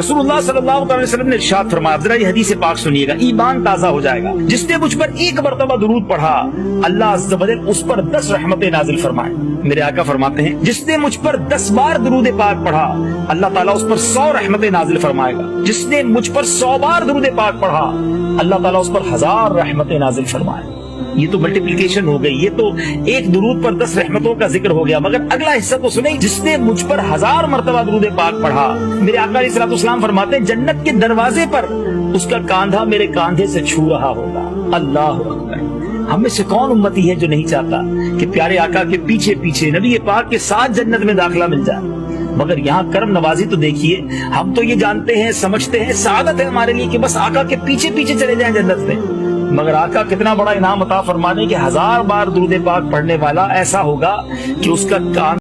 रसूलुल्लाह सल्लल्लाहु अलैहि वसल्लम ने इरशाद फरमाया, जरा ये हदीस पाक सुनिएगा, ईमान ताजा हो जाएगा। जिसने मुझ पर एक मरतबा दुरूद पढ़ा, अल्लाह अज़्ज़ व जल उस पर 10 रहमतें नाजिल फरमाए। मेरे आका फरमाते हैं, जिसने मुझ पर 10 बार दुरूद पाक पढ़ा, अल्लाह ताला उस पर 100 रहमतें नाजिल फरमाएगा। जिसने मुझ पर 100 बार दुरूद पाक पढ़ा, अल्लाह ताला उस पर 1000 रहमतें नाजिल फरमाएगा। ये तो मल्टीप्लिकेशन हो गई, ये तो एक दुरूद पर 10 रहमतों का जिक्र हो गया। मगर अगला हिस्सा तो सुने, जिसने मुझ पर 1000 मरतबा दुरूद पाक पढ़ा, मेरे आका अलैहि सलाम फरमाते हैं, जन्नत के दरवाजे पर उसका कांधा मेरे कांधे से छू रहा होगा। अल्लाह अकबर। हम में से कौन उम्मती है जो नहीं चाहता कि प्यारे आका के पीछे पीछे नबी पाक के साथ जन्नत में दाखिला मिल जाए। मगर यहाँ कर्म नवाजी तो देखिए, हम तो ये जानते हैं, समझते हैं, सादत है हमारे लिए कि बस आका के पीछे पीछे चले जाएं जन्नत में। मगर आका कितना बड़ा इनाम अता फरमाने कि 1000 बार दुरूद पाक पढ़ने वाला ऐसा होगा कि उसका कान